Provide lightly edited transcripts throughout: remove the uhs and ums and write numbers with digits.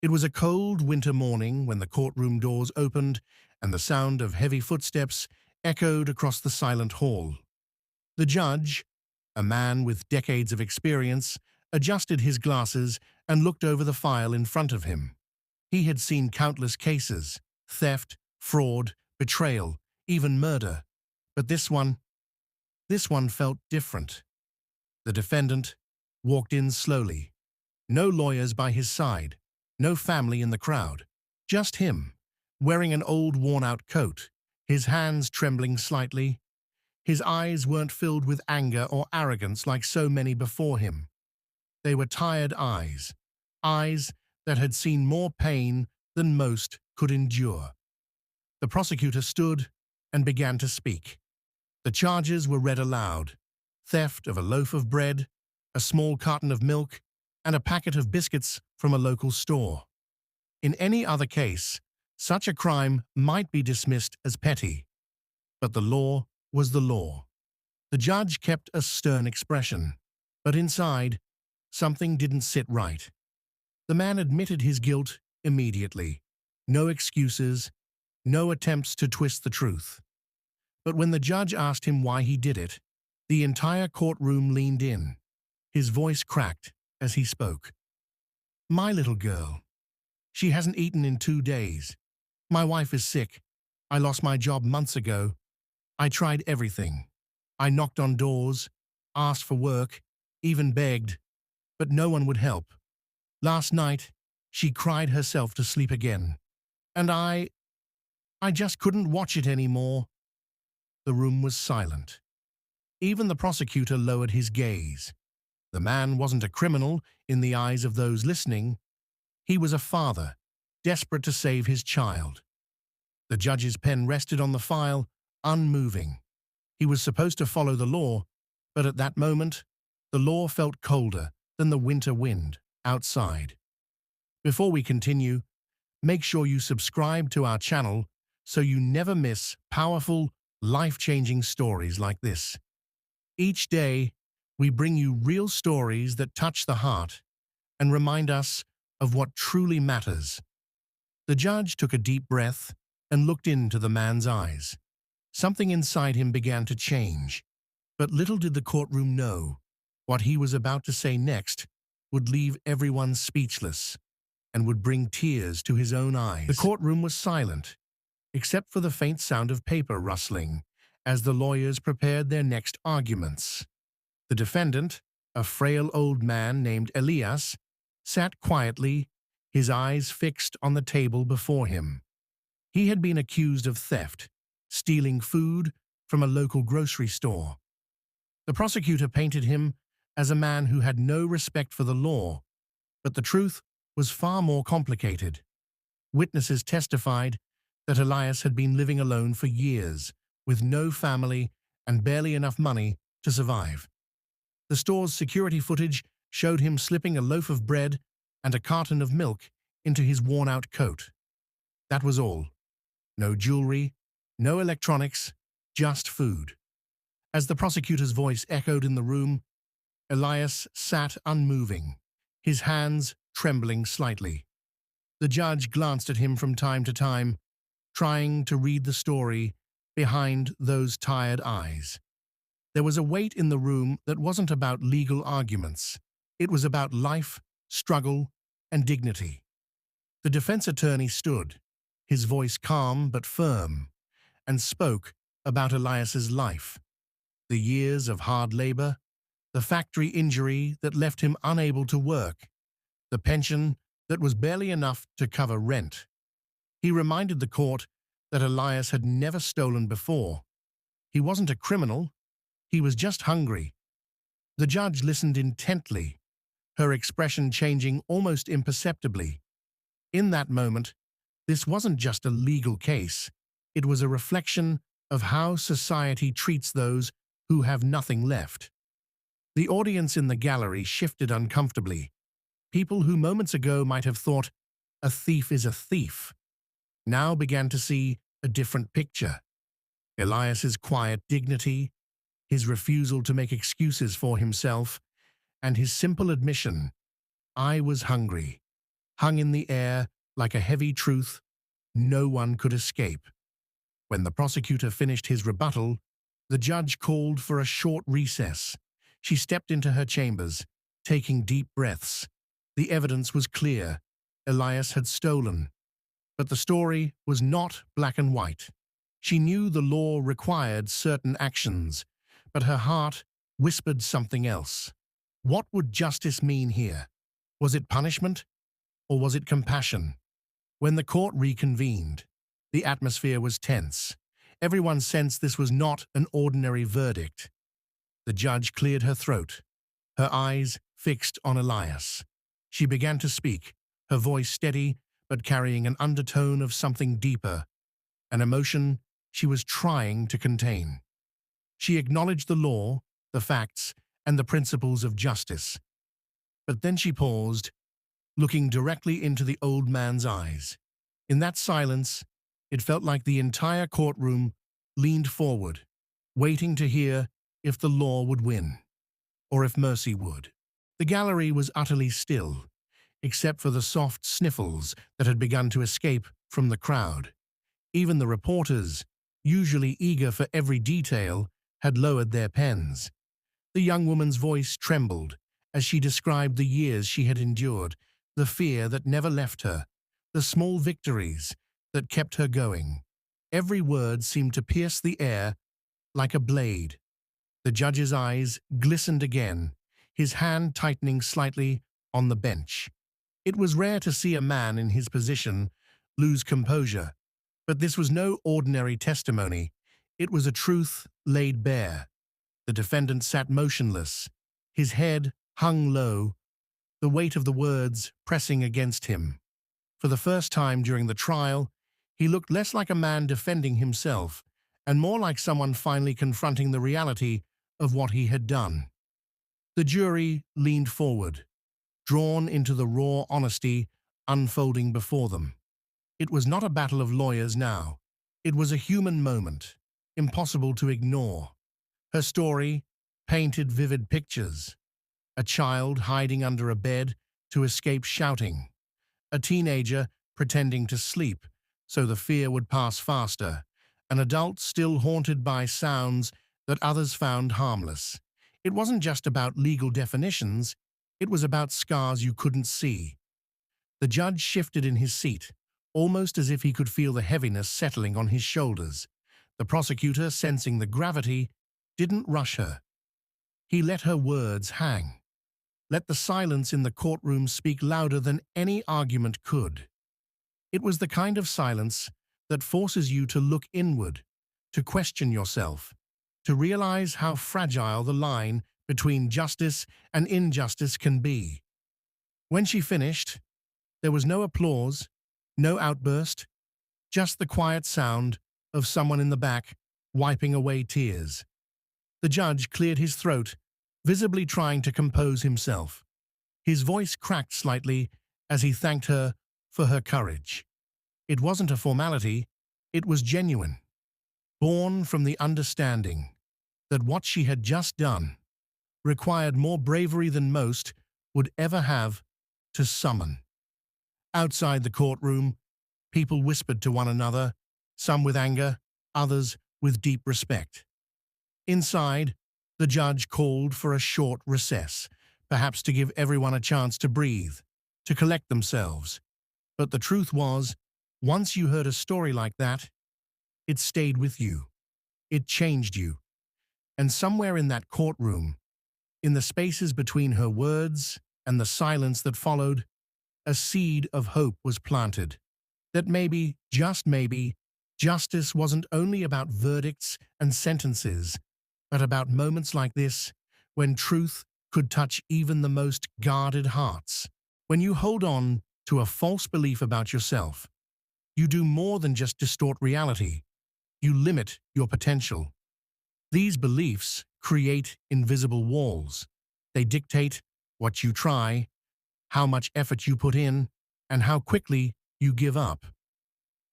It was a cold winter morning when the courtroom doors opened and the sound of heavy footsteps echoed across the silent hall. The judge, a man with decades of experience, adjusted his glasses and looked over the file in front of him. He had seen countless cases: theft, fraud, betrayal, even murder. But this one felt different. The defendant walked in slowly. No lawyers by his side, no family in the crowd. Just him, wearing an old worn-out coat, his hands trembling slightly. His eyes weren't filled with anger or arrogance like so many before him. They were tired eyes, eyes that had seen more pain than most could endure. The prosecutor stood and began to speak. The charges were read aloud: theft of a loaf of bread, a small carton of milk, and a packet of biscuits from a local store. In any other case, such a crime might be dismissed as petty. But the law was the law. The judge kept a stern expression, but inside, something didn't sit right. The man admitted his guilt immediately. No excuses, no attempts to twist the truth. But when the judge asked him why he did it, the entire courtroom leaned in. His voice cracked as he spoke. "My little girl. She hasn't eaten in 2 days. My wife is sick. I lost my job months ago. I tried everything. I knocked on doors, asked for work, even begged, but no one would help. Last night, she cried herself to sleep again. And I just couldn't watch it anymore." The room was silent. Even the prosecutor lowered his gaze. The man wasn't a criminal in the eyes of those listening. He was a father, desperate to save his child. The judge's pen rested on the file, unmoving. He was supposed to follow the law, but at that moment, the law felt colder than the winter wind outside. Before we continue, make sure you subscribe to our channel so you never miss powerful, life-changing stories like this. Each day, we bring you real stories that touch the heart and remind us of what truly matters. The judge took a deep breath and looked into the man's eyes. Something inside him began to change, but little did the courtroom know, what he was about to say next would leave everyone speechless and would bring tears to his own eyes. The courtroom was silent, except for the faint sound of paper rustling as the lawyers prepared their next arguments. The defendant, a frail old man named Elias, sat quietly, his eyes fixed on the table before him. He had been accused of theft, stealing food from a local grocery store. The prosecutor painted him as a man who had no respect for the law, but the truth was far more complicated. Witnesses testified that Elias had been living alone for years, with no family and barely enough money to survive. The store's security footage showed him slipping a loaf of bread and a carton of milk into his worn-out coat. That was all. No jewelry, no electronics, just food. As the prosecutor's voice echoed in the room, Elias sat unmoving, his hands trembling slightly. The judge glanced at him from time to time, trying to read the story behind those tired eyes. There was a weight in the room that wasn't about legal arguments. It was about life, struggle, and dignity. The defense attorney stood, his voice calm but firm, and spoke about Elias's life. The years of hard labor, the factory injury that left him unable to work, the pension that was barely enough to cover rent. He reminded the court that Elias had never stolen before. He wasn't a criminal, he was just hungry. The judge listened intently, her expression changing almost imperceptibly. In that moment, this wasn't just a legal case, it was a reflection of how society treats those who have nothing left. The audience in the gallery shifted uncomfortably. People who moments ago might have thought, "A thief is a thief," now began to see a different picture. Elias's quiet dignity, his refusal to make excuses for himself, and his simple admission, "I was hungry." hung in the air like a heavy truth no one could escape. When the prosecutor finished his rebuttal, the judge called for a short recess. She stepped into her chambers, taking deep breaths. The evidence was clear. Elias had stolen. But the story was not black and white. She knew the law required certain actions, but her heart whispered something else. What would justice mean here? Was it punishment, or was it compassion? When the court reconvened, the atmosphere was tense. Everyone sensed this was not an ordinary verdict. The judge cleared her throat, her eyes fixed on Elias. She began to speak, her voice steady but carrying an undertone of something deeper, an emotion she was trying to contain. She acknowledged the law, the facts, and the principles of justice. But then she paused, looking directly into the old man's eyes. In that silence, it felt like the entire courtroom leaned forward, waiting to hear if the law would win, or if mercy would. The gallery was utterly still, except for the soft sniffles that had begun to escape from the crowd. Even the reporters, usually eager for every detail, had lowered their pens. The young woman's voice trembled as she described the years she had endured, the fear that never left her, the small victories that kept her going. Every word seemed to pierce the air like a blade. The judge's eyes glistened again, his hand tightening slightly on the bench. It was rare to see a man in his position lose composure, but this was no ordinary testimony. It was a truth laid bare. The defendant sat motionless, his head hung low, the weight of the words pressing against him. For the first time during the trial, he looked less like a man defending himself and more like someone finally confronting the reality of what he had done. The jury leaned forward, drawn into the raw honesty unfolding before them. It was not a battle of lawyers now. It was a human moment, impossible to ignore. Her story painted vivid pictures. A child hiding under a bed to escape shouting. A teenager pretending to sleep so the fear would pass faster. An adult still haunted by sounds that others found harmless. It wasn't just about legal definitions, it was about scars you couldn't see. The judge shifted in his seat, almost as if he could feel the heaviness settling on his shoulders. The prosecutor, sensing the gravity, didn't rush her. He let her words hang. Let the silence in the courtroom speak louder than any argument could. It was the kind of silence that forces you to look inward, to question yourself, to realize how fragile the line between justice and injustice can be. When she finished, there was no applause, no outburst, just the quiet sound of someone in the back wiping away tears. The judge cleared his throat, visibly trying to compose himself. His voice cracked slightly as he thanked her for her courage. It wasn't a formality, it was genuine, born from the understanding that what she had just done required more bravery than most would ever have to summon. Outside the courtroom, people whispered to one another, some with anger, others with deep respect. Inside, the judge called for a short recess, perhaps to give everyone a chance to breathe, to collect themselves. But the truth was, once you heard a story like that, it stayed with you. It changed you. And somewhere in that courtroom, in the spaces between her words and the silence that followed, a seed of hope was planted. That maybe, just maybe, justice wasn't only about verdicts and sentences, but about moments like this, when truth could touch even the most guarded hearts. When you hold on to a false belief about yourself, you do more than just distort reality. You limit your potential. These beliefs create invisible walls. They dictate what you try, how much effort you put in, and how quickly you give up.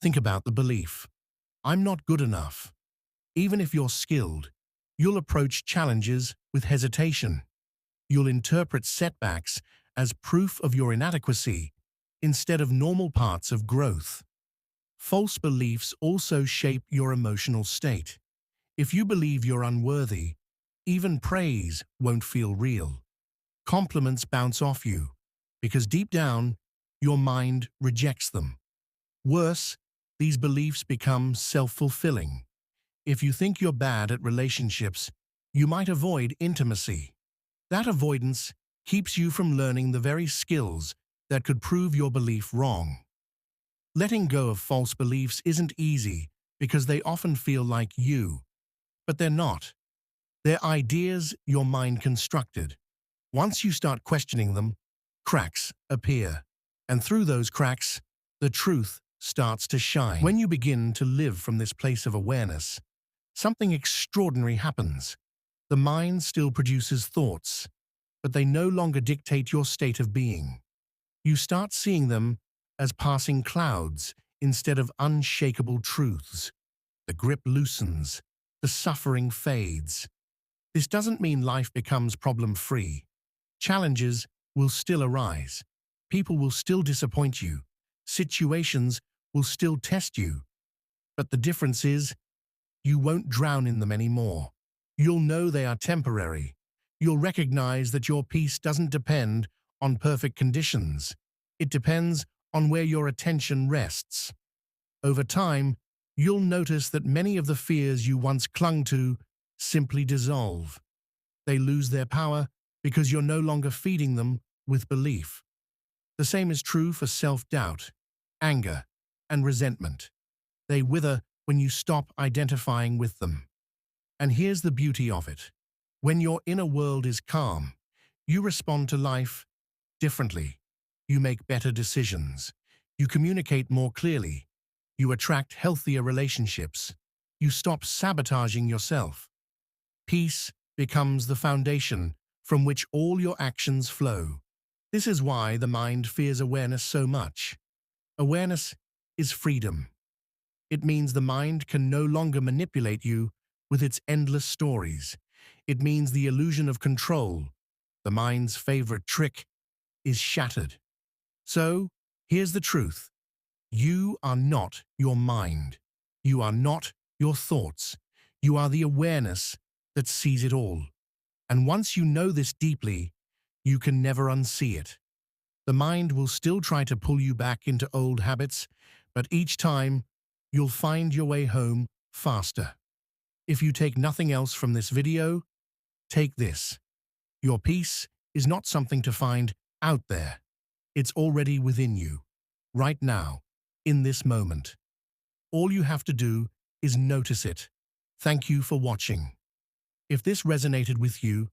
Think about the belief. I'm not good enough. Even if you're skilled, you'll approach challenges with hesitation. You'll interpret setbacks as proof of your inadequacy. instead of normal parts of growth. False beliefs also shape your emotional state. If you believe you're unworthy, even praise won't feel real. Compliments bounce off you, because deep down, your mind rejects them. Worse, these beliefs become self-fulfilling. If you think you're bad at relationships, you might avoid intimacy. That avoidance keeps you from learning the very skills that could prove your belief wrong. Letting go of false beliefs isn't easy because they often feel like you, but they're not. They're ideas your mind constructed. Once you start questioning them, cracks appear. And through those cracks, the truth starts to shine. When you begin to live from this place of awareness, something extraordinary happens. The mind still produces thoughts, but they no longer dictate your state of being. You start seeing them as passing clouds instead of unshakable truths. The grip loosens, the suffering fades. This doesn't mean life becomes problem-free. Challenges will still arise. People will still disappoint you. Situations will still test you. But the difference is, you won't drown in them anymore. You'll know they are temporary. You'll recognize that your peace doesn't depend on perfect conditions. It depends on where your attention rests. Over time, you'll notice that many of the fears you once clung to simply dissolve. They lose their power because you're no longer feeding them with belief. The same is true for self-doubt, anger, and resentment. They wither when you stop identifying with them. And here's the beauty of it. When your inner world is calm, you respond to life differently. You make better decisions. You communicate more clearly. You attract healthier relationships. You stop sabotaging yourself. Peace becomes the foundation from which all your actions flow. This is why the mind fears awareness so much. Awareness is freedom. It means the mind can no longer manipulate you with its endless stories. It means the illusion of control, the mind's favorite trick, is shattered. So, here's the truth. You are not your mind. You are not your thoughts. You are the awareness that sees it all. And once you know this deeply, you can never unsee it. The mind will still try to pull you back into old habits, but each time, you'll find your way home faster. If you take nothing else from this video, take this. Your peace is not something to find out there. It's already within you, right now, in this moment. All you have to do is notice it. Thank you for watching. If this resonated with you,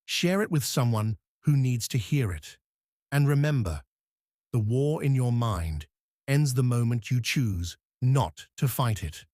share it with someone who needs to hear it. And remember, the war in your mind ends the moment you choose not to fight it.